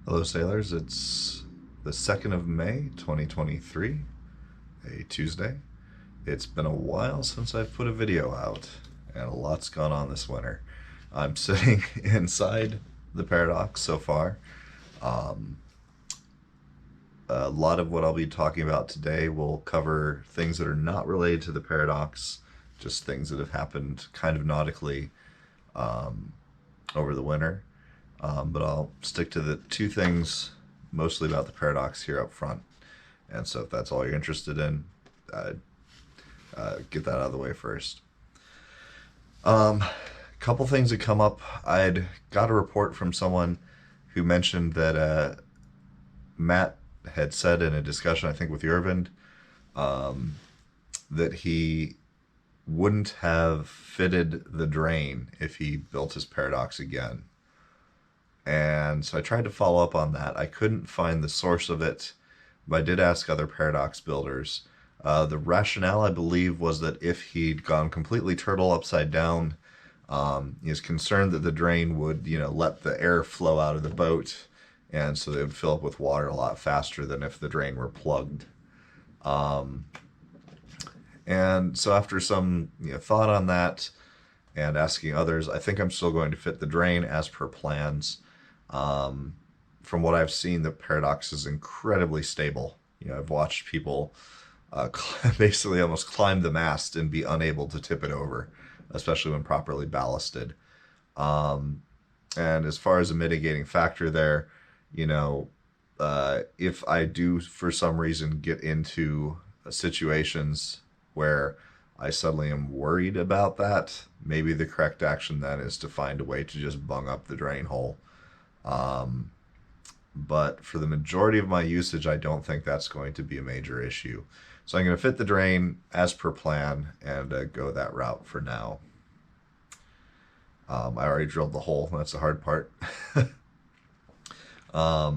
Hello, sailors. It's the 2nd of May, 2023, a Tuesday. It's been a while since I've put a video out, and a lot's gone on this winter. I'm sitting inside the Paradox so far. Um, a lot of what I'll be talking about today will cover things that are not related to the Paradox, just things that have happened kind of nautically over the winter. But I'll stick to the two things mostly about the Paradox here up front. And so if that's all you're interested in, get that out of the way first. Couple things that come up. I'd got a report from someone who mentioned that Matt had said in a discussion, I think with Yervind, that he wouldn't have fitted the drain if he built his Paradox again. And so I tried to follow up on that. I couldn't find the source of it, but I did ask other Paradox builders. The rationale, I believe, was that if he'd gone completely turtle upside down, he was concerned that the drain would, let the air flow out of the boat, and so they would fill up with water a lot faster than if the drain were plugged. And so after some thought on that and asking others, I think I'm still going to fit the drain as per plans. From what I've seen, the Paradox is incredibly stable. I've watched people basically almost climb the mast and be unable to tip it over, especially when properly ballasted. And as far as a mitigating factor there, if I do for some reason get into situations where I suddenly am worried about that, maybe the correct action then is to find a way to just bung up the drain hole. But for the majority of my usage, I don't think that's going to be a major issue. So I'm going to fit the drain as per plan and go that route for now. I already drilled the hole. That's the hard part. I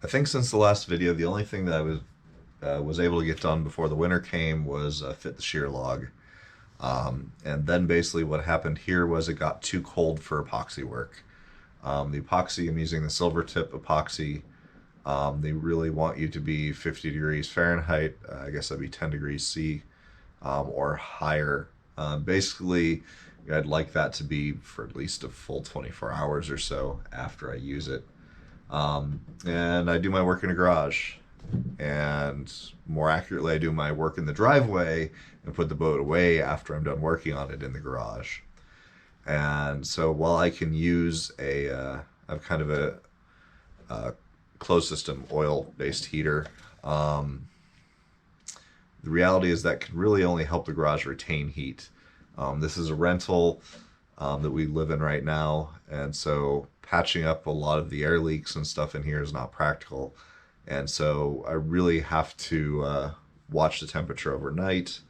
think since the last video, the only thing that I was able to get done before the winter came was fit the shear log. And then basically what happened here was it got too cold for epoxy work. The epoxy, I'm using the silver tip epoxy. They really want you to be 50 degrees Fahrenheit. I guess that'd be 10 degrees C or higher. Basically, I'd like that to be for at least a full 24 hours or so after I use it. And I do my work in a garage. And more accurately, I do my work in the driveway and put the boat away after I'm done working on it in the garage. And so while I can use I've kind of a closed system oil-based heater, the reality is that can really only help the garage retain heat. This is a rental that we live in right now, and so patching up a lot of the air leaks and stuff in here is not practical. And so I really have to watch the temperature overnight.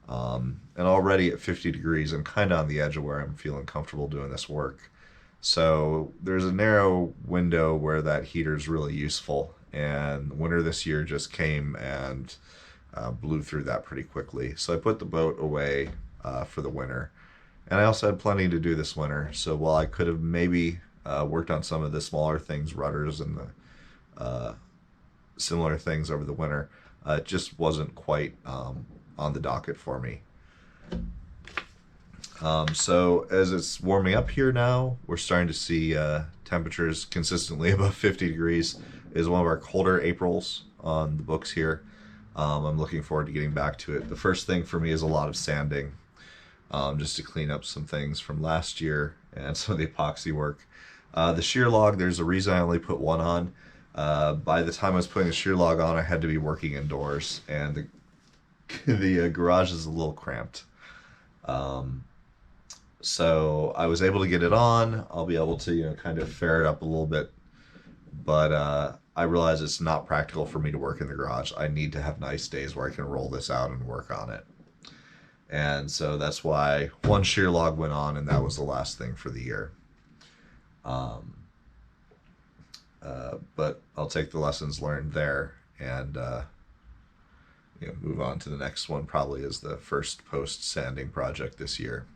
And already at 50 degrees, I'm kind of on the edge of where I'm feeling comfortable doing this work. So there's a narrow window where that heater is really useful. And winter this year just came and blew through that pretty quickly. So I put the boat away for the winter. And I also had plenty to do this winter. So while I could have maybe worked on some of the smaller things, rudders and the similar things over the winter, it just wasn't quite on the docket for me. So as it's warming up here now, we're starting to see temperatures consistently above 50 degrees. It is one of our colder Aprils on the books here. I'm looking forward to getting back to it. The first thing for me is a lot of sanding, just to clean up some things from last year and some of the epoxy work. The shear log, there's a reason I only put one on. By the time I was putting the shear log on, I had to be working indoors, and the garage is a little cramped. So I was able to get it on. I'll be able to, kind of fare it up a little bit, but I realize it's not practical for me to work in the garage. I need to have nice days where I can roll this out and work on it. And so that's why one shear log went on, and that was the last thing for the year. But I'll take the lessons learned there and move on to the next one. Probably is the first post sanding project this year.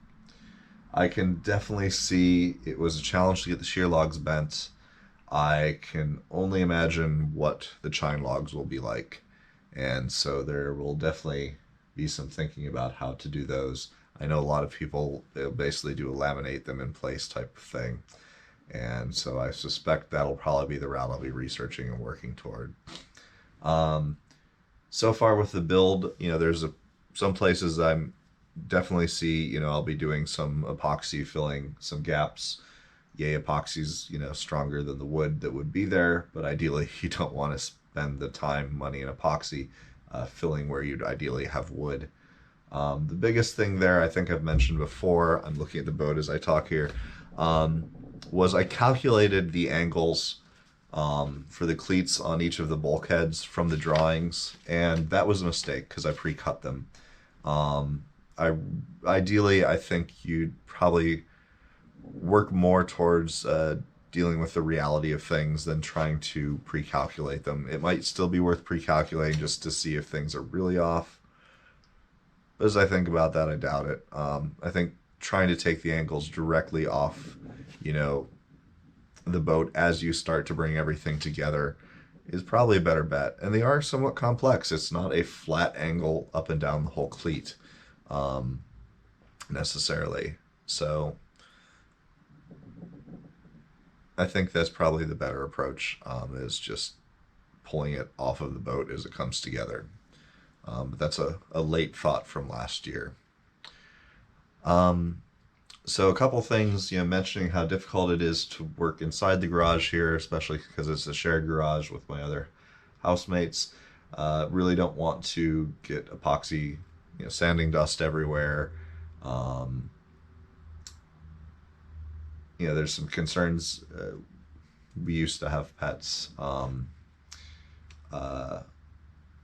I can definitely see it was a challenge to get the shear logs bent. I can only imagine what the chine logs will be like. And so there will definitely be some thinking about how to do those. I know a lot of people, they'll basically do a laminate them in place type of thing. And so I suspect that'll probably be the route I'll be researching and working toward. Um, so far with the build, there's some places I'm definitely see, I'll be doing some epoxy filling some gaps. Yay, epoxy's, stronger than the wood that would be there, but ideally you don't want to spend the time, money, and epoxy filling where you'd ideally have wood. The biggest thing there, I think I've mentioned before, I'm looking at the boat as I talk here, was I calculated the angles for the cleats on each of the bulkheads from the drawings, and that was a mistake because I pre-cut them. Ideally, I think you'd probably work more towards dealing with the reality of things than trying to pre-calculate them. It might still be worth pre-calculating just to see if things are really off. But as I think about that, I doubt it. I think trying to take the angles directly off, the boat as you start to bring everything together is probably a better bet. And they are somewhat complex. It's not a flat angle up and down the whole cleat necessarily. So I think that's probably the better approach, is just pulling it off of the boat as it comes together. But that's a late thought from last year. So a couple things, mentioning how difficult it is to work inside the garage here, especially because it's a shared garage with my other housemates. Really don't want to get epoxy, sanding dust everywhere. There's some concerns. We used to have pets.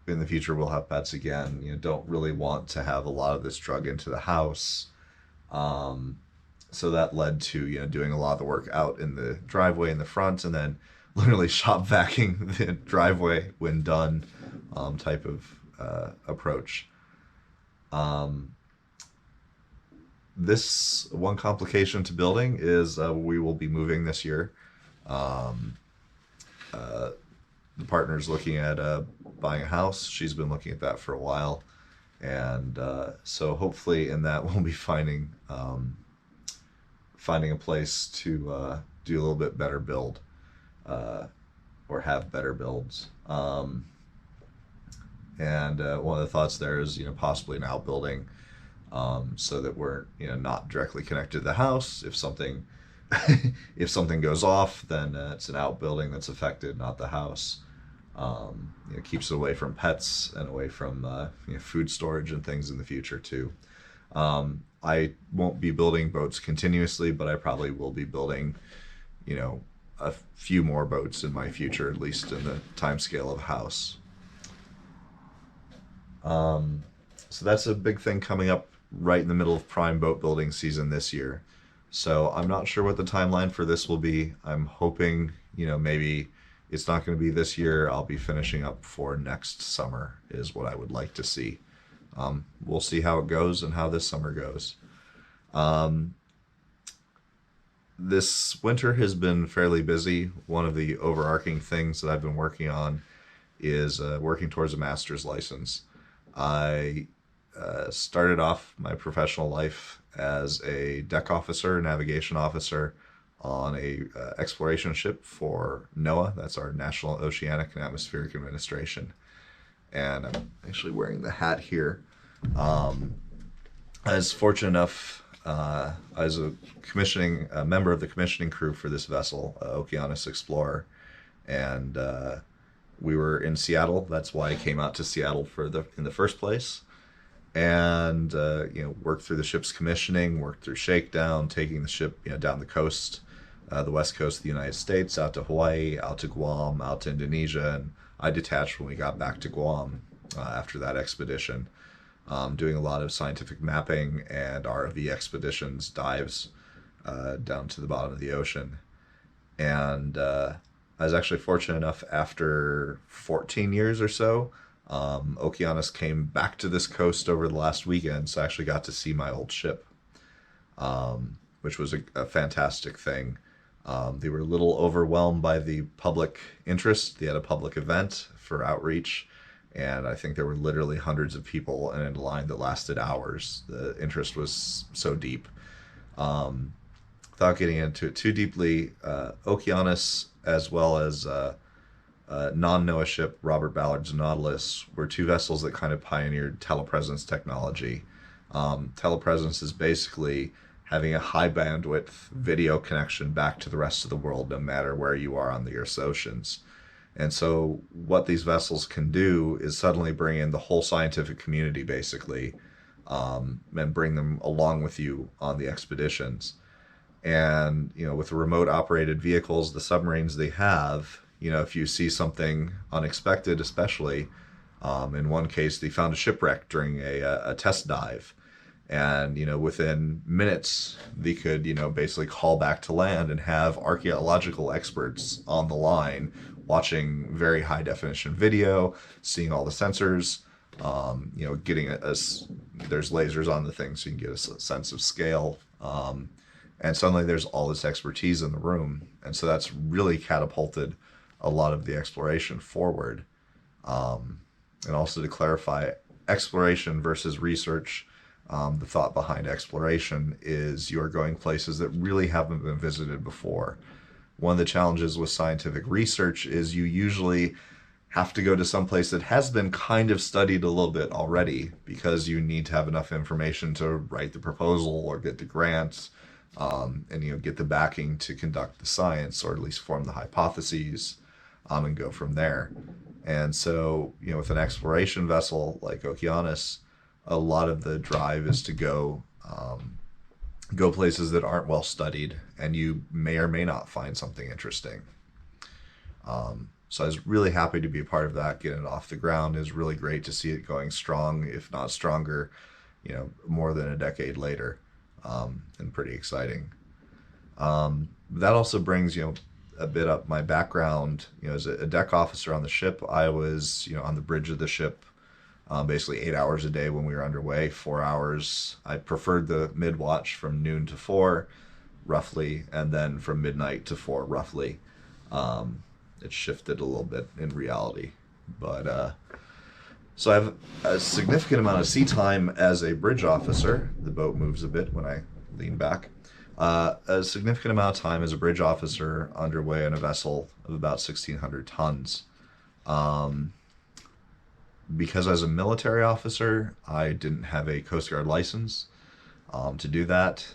In the future, we'll have pets again. Don't really want to have a lot of this drug into the house. So that led to, doing a lot of the work out in the driveway in the front, and then literally shop vacuuming the driveway when done, type of approach. This one complication to building is we will be moving this year. The partner's looking at buying a house. She's been looking at that for a while. And so hopefully in that we'll be finding a place to do a little bit better build, or have better builds. And one of the thoughts there is, possibly an outbuilding, so that we're, not directly connected to the house. If something if something goes off, then it's an outbuilding that's affected, not the house. Keeps it away from pets and away from food storage and things in the future too. I won't be building boats continuously, but I probably will be building, a few more boats in my future, at least in the time scale of a house. So that's a big thing coming up right in the middle of prime boat building season this year. So I'm not sure what the timeline for this will be. I'm hoping, maybe it's not going to be this year. I'll be finishing up for next summer is what I would like to see. We'll see how it goes and how this summer goes. This winter has been fairly busy. One of the overarching things that I've been working on is working towards a master's license. I started off my professional life as a deck officer, navigation officer on a exploration ship for NOAA. That's our National Oceanic and Atmospheric Administration. And I'm actually wearing the hat here. I was fortunate enough, I was a member of the commissioning crew for this vessel, Okeanos Explorer, and we were in Seattle. That's why I came out to Seattle in the first place. And worked through the ship's commissioning, worked through shakedown, taking the ship down the coast, the west coast of the United States, out to Hawaii, out to Guam, out to Indonesia, and I detached when we got back to Guam after that expedition, doing a lot of scientific mapping and ROV expeditions, dives down to the bottom of the ocean. And I was actually fortunate enough, after 14 years or so, Okeanos came back to this coast over the last weekend, so I actually got to see my old ship, which was a fantastic thing. They were a little overwhelmed by the public interest. They had a public event for outreach, and I think there were literally hundreds of people in a line that lasted hours. The interest was so deep. Without getting into it too deeply, Okeanos, as well as non-NOAA ship Robert Ballard's Nautilus, were two vessels that kind of pioneered telepresence technology. Telepresence is basically having a high bandwidth video connection back to the rest of the world, no matter where you are on the Earth's oceans. And so, what these vessels can do is suddenly bring in the whole scientific community, basically, and bring them along with you on the expeditions. And with the remote operated vehicles, the submarines they have, if you see something unexpected, especially in one case, they found a shipwreck during a test dive. And within minutes, they could basically call back to land and have archaeological experts on the line watching very high definition video, seeing all the sensors, getting there's lasers on the thing, so you can get a sense of scale. And suddenly there's all this expertise in the room. And so that's really catapulted a lot of the exploration forward. And also, to clarify, exploration versus research, the thought behind exploration is you're going places that really haven't been visited before. One of the challenges with scientific research is you usually have to go to some place that has been kind of studied a little bit already, because you need to have enough information to write the proposal or get the grants, and get the backing to conduct the science, or at least form the hypotheses, and go from there. And so, with an exploration vessel like Okeanos, a lot of the drive is to go places that aren't well studied, and you may or may not find something interesting. So I was really happy to be a part of that. Getting it off the ground is really great to see it going strong, if not stronger, more than a decade later, and pretty exciting. That also brings, a bit up my background. As a deck officer on the ship, I was, on the bridge of the ship, basically 8 hours a day when we were underway, 4 hours. I preferred the mid-watch from noon to 4, roughly, and then from midnight to 4, roughly. It shifted a little bit in reality. But so I have a significant amount of sea time as a bridge officer. The boat moves a bit when I lean back. A significant amount of time as a bridge officer underway on a vessel of about 1,600 tons. Because as a military officer, I didn't have a Coast Guard license to do that.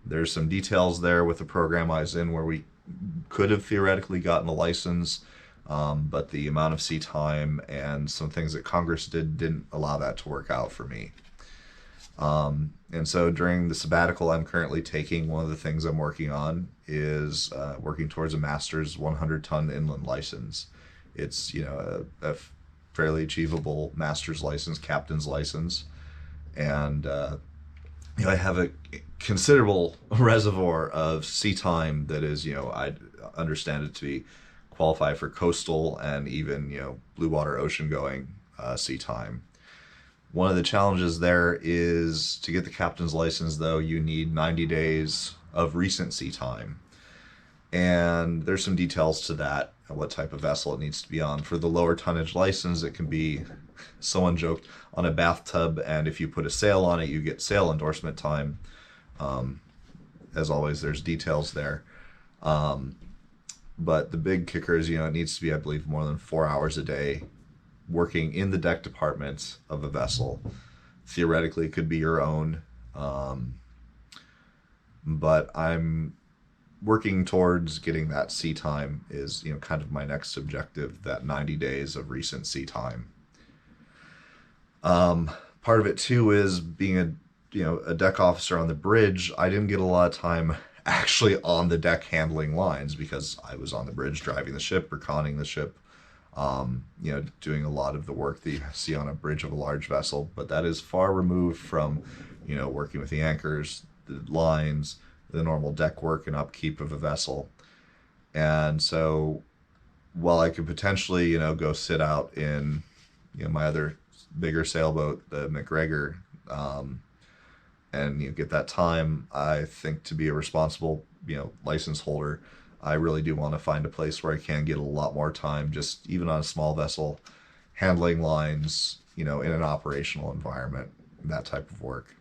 There's some details there with the program I was in where we could have theoretically gotten a license, but the amount of sea time and some things that Congress didn't allow that to work out for me. And so during the sabbatical I'm currently taking, one of the things I'm working on is working towards a master's 100-ton inland license. It's a fairly achievable master's license, captain's license, and I have a considerable reservoir of sea time that is, I understand it to be qualified for coastal and even blue water ocean going sea time. One of the challenges there is to get the captain's license, though, you need 90 days of recent sea time. And there's some details to that, and what type of vessel it needs to be on. For the lower tonnage license, it can be, someone joked, on a bathtub, and if you put a sail on it, you get sail endorsement time. As always, there's details there. But the big kicker is, it needs to be, I believe, more than 4 hours a day working in the deck department of a vessel. Theoretically, it could be your own, but I'm working towards getting that sea time is, kind of my next objective, that 90 days of recent sea time. Part of it too is being a deck officer on the bridge. I didn't get a lot of time actually on the deck handling lines because I was on the bridge driving the ship or conning the ship, doing a lot of the work that you see on a bridge of a large vessel. But that is far removed from, working with the anchors, the lines, the normal deck work and upkeep of a vessel. And so while I could potentially, go sit out in, my other bigger sailboat, the McGregor, and get that time, I think to be a responsible, license holder, I really do want to find a place where I can get a lot more time, just even on a small vessel, handling lines, in an operational environment, that type of work.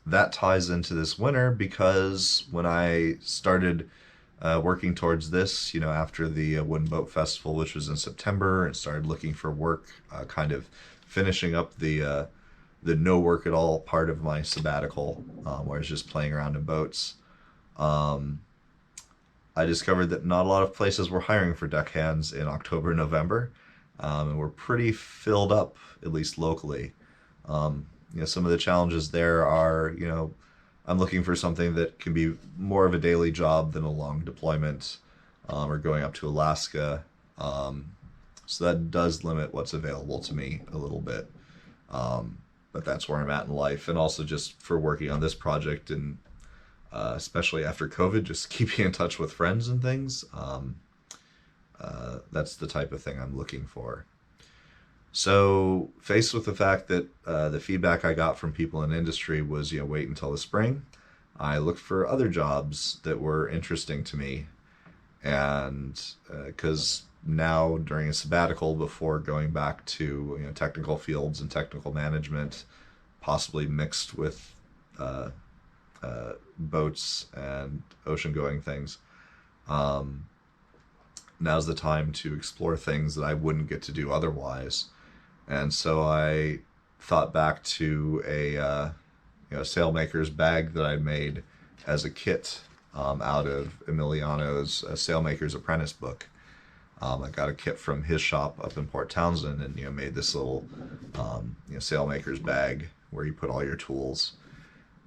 That ties into this winter because when I started working towards this, after the Wooden Boat Festival, which was in September, and started looking for work, kind of finishing up the no work at all part of my sabbatical, where I was just playing around in boats. I discovered that not a lot of places were hiring for deckhands in October, November, and we're pretty filled up, at least locally. Some of the challenges there are, I'm looking for something that can be more of a daily job than a long deployment, or going up to Alaska. So that does limit what's available to me a little bit. But that's where I'm at in life. And also just for working on this project, and especially after COVID, just keeping in touch with friends and things. That's the type of thing I'm looking for. So, faced with the fact that the feedback I got from people in industry was, wait until the spring, I looked for other jobs that were interesting to me. And because now, during a sabbatical, before going back to technical fields and technical management, possibly mixed with boats and ocean-going things, now's the time to explore things that I wouldn't get to do otherwise. And so I thought back to a sailmaker's bag that I made as a kit out of Emiliano's Sailmaker's Apprentice book. I got a kit from his shop up in Port Townsend, and made this little sailmaker's bag where you put all your tools.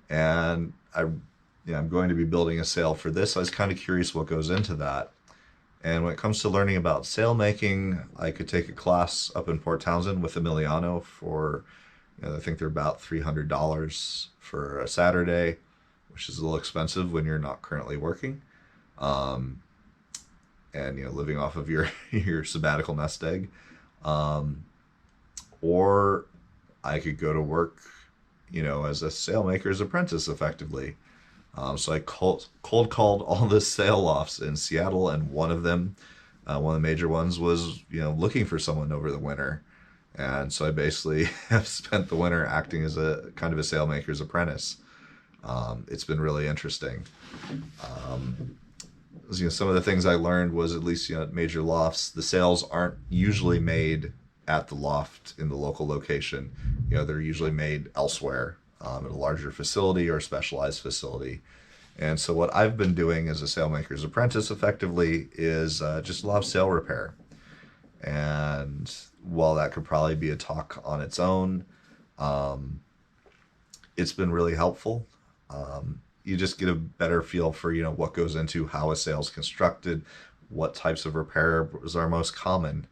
And I'm going to be building a sail for this. I was kind of curious what goes into that. And when it comes to learning about sail making, I could take a class up in Port Townsend with Emiliano for, I think they're about $300 for a Saturday, which is a little expensive when you're not currently working, and living off of your your sabbatical nest egg. Or I could go to work, as a sailmaker's apprentice, effectively. So I cold called all the sail lofts in Seattle, and one of them, one of the major ones, was looking for someone over the winter. And so I basically have spent the winter acting as a kind of a sailmaker's apprentice. It's been really interesting. Some of the things I learned was, at least at major lofts, the sails aren't usually made at the loft in the local location. They're usually made elsewhere. At a larger facility or specialized facility. And so what I've been doing as a sailmaker's apprentice effectively is just a lot of sail repair. And while that could probably be a talk on its own, it's been really helpful. You just get a better feel for, what goes into how a sail is constructed, what types of repairs are most common.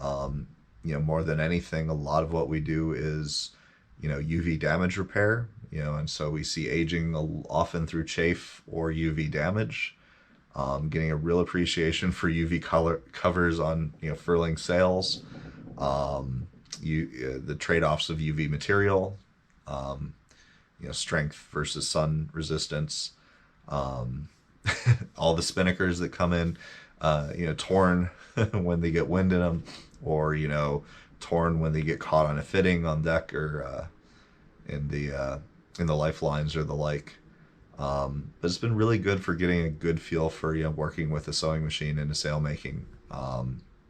More than anything, a lot of what we do is UV damage repair, and so we see aging often through chafe or UV damage. Getting a real appreciation for UV covers on, furling sails, the trade-offs of UV material, strength versus sun resistance, all the spinnakers that come in, torn when they get wind in them, or, torn when they get caught on a fitting on deck, or in the lifelines or the like. But it's been really good for getting a good feel for working with a sewing machine in a sail making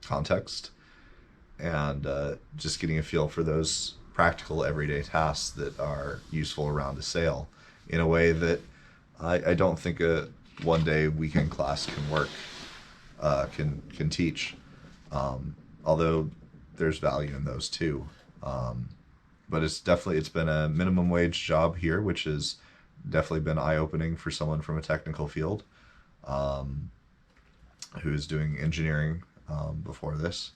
context, and just getting a feel for those practical everyday tasks that are useful around a sail in a way that I don't think a one-day weekend class can work, can teach. Although there's value in those too. But it's been a minimum wage job here, which has definitely been eye-opening for someone from a technical field, who is doing engineering before this.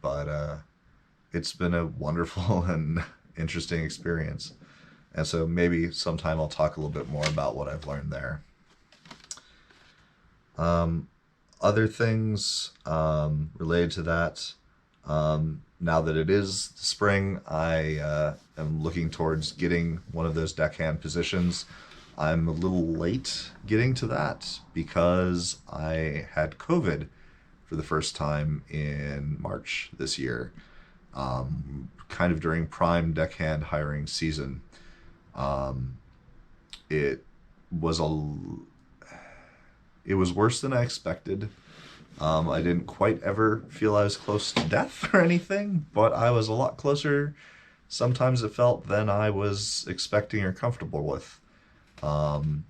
But it's been a wonderful and interesting experience. And so maybe sometime I'll talk a little bit more about what I've learned there. Other things related to that, Now that it is spring, I am looking towards getting one of those deckhand positions. I'm a little late getting to that because I had COVID for the first time in March this year, kind of during prime deckhand hiring season. Um, it was a it was worse than I expected. I didn't quite ever feel I was close to death or anything, but I was a lot closer. Sometimes it felt than I was expecting or comfortable with. Um,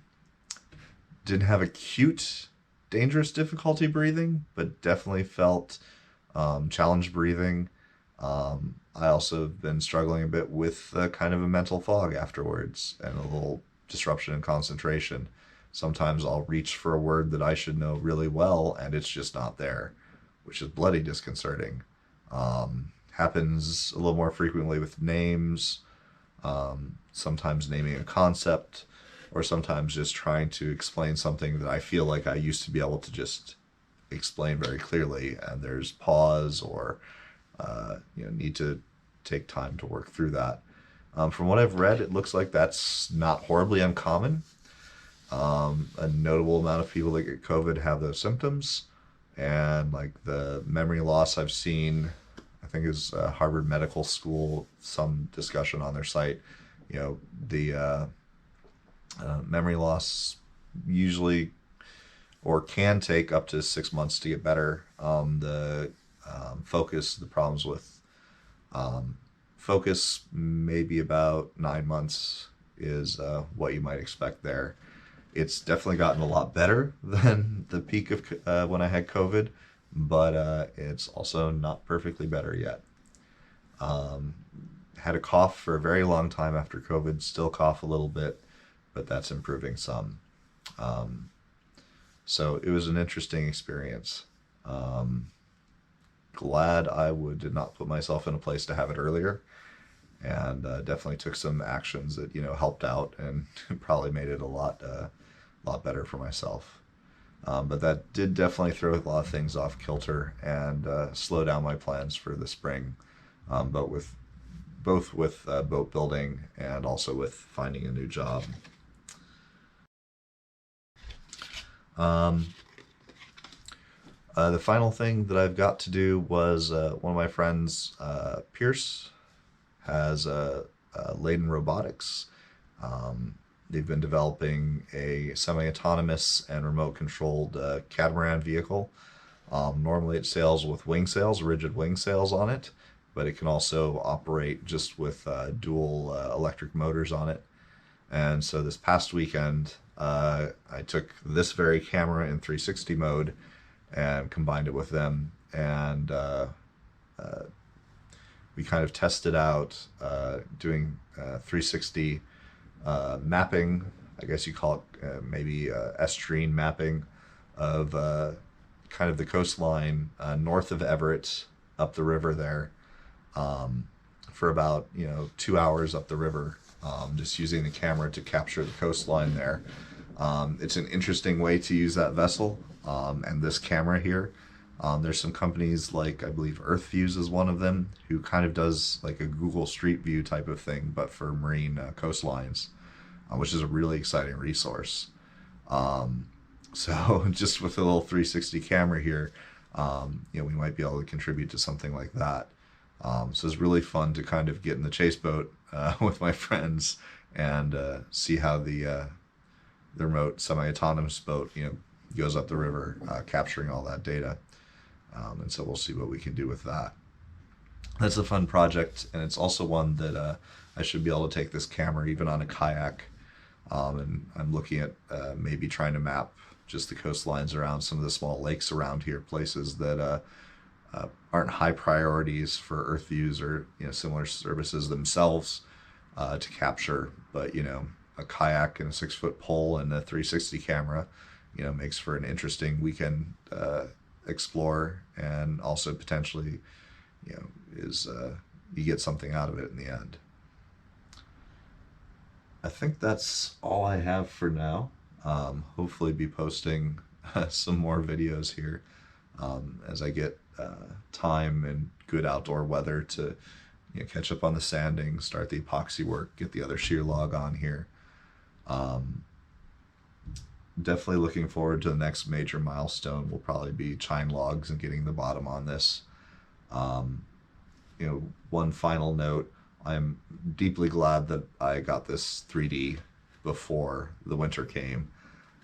didn't have acute, dangerous difficulty breathing, but definitely felt challenged breathing. I also have been struggling a bit with kind of a mental fog afterwards and a little disruption in concentration. Sometimes I'll reach for a word that I should know really well and it's just not there, which is bloody disconcerting. Happens a little more frequently with names, sometimes naming a concept, or sometimes just trying to explain something that I feel like I used to be able to just explain very clearly, and there's pause or need to take time to work through that. From what I've read, it looks like that's not horribly uncommon. A notable amount of people that get COVID have those symptoms, and like the memory loss I've seen, I think is Harvard Medical School, some discussion on their site. The memory loss usually or can take up to 6 months to get better. The problems with focus, maybe about 9 months is what you might expect there. It's definitely gotten a lot better than the peak of when I had COVID, but it's also not perfectly better yet. Had a cough for a very long time after COVID, still cough a little bit, but that's improving some. So it was an interesting experience. Glad did not put myself in a place to have it earlier, and definitely took some actions that helped out and probably made it a lot better for myself. But that did definitely throw a lot of things off kilter and slow down my plans for the spring. But with both with boat building and also with finding a new job. The final thing that I've got to do was one of my friends, Pierce, has Layden Robotics. They've been developing a semi-autonomous and remote-controlled catamaran vehicle. Normally it sails with wing sails, rigid wing sails on it, but it can also operate just with dual electric motors on it. And so this past weekend, I took this very camera in 360 mode and combined it with them, and we kind of tested out doing 360 mapping, I guess you call it maybe estuarine mapping of kind of the coastline north of Everett up the river there, for about 2 hours up the river, just using the camera to capture the coastline there. It's an interesting way to use that vessel and this camera here. There's some companies like, I believe Earthviews is one of them, who kind of does like a Google Street View type of thing, but for marine coastlines, which is a really exciting resource. So just with a little 360 camera here, we might be able to contribute to something like that. So it's really fun to kind of get in the chase boat with my friends and see how the remote semi-autonomous boat, goes up the river, capturing all that data. And so we'll see what we can do with that. That's a fun project, and it's also one that I should be able to take this camera even on a kayak. And I'm looking at maybe trying to map just the coastlines around some of the small lakes around here, places that aren't high priorities for Earthviews or similar services themselves to capture, but a kayak and a 6-foot pole and a 360 camera makes for an interesting weekend explore, and also potentially is you get something out of it in the end. I think that's all I have for now. Hopefully be posting some more videos here as I get time and good outdoor weather to catch up on the sanding, start the epoxy work, get the other shear log on here. Definitely looking forward to the next major milestone. Will probably be chine logs and getting the bottom on this. One final note, I'm deeply glad that I got this 3D before the winter came.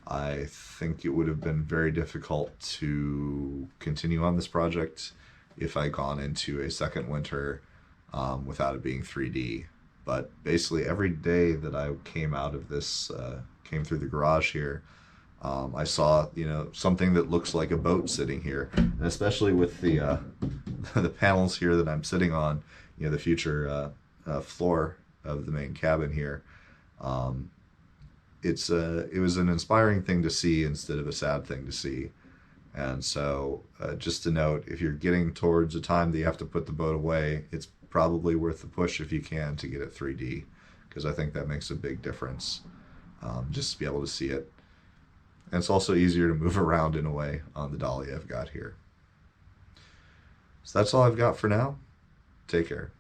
I think it would have been very difficult to continue on this project if I'd gone into a second winter without it being 3D. But basically every day that I came out of this, came through the garage here, I saw, something that looks like a boat sitting here, and especially with the the panels here that I'm sitting on, the future floor of the main cabin here. It was an inspiring thing to see instead of a sad thing to see. And so, just to note, if you're getting towards a time that you have to put the boat away, it's probably worth the push if you can to get it 3D, because I think that makes a big difference, just to be able to see it. And it's also easier to move around in a way on the dolly I've got here. So that's all I've got for now. Take care.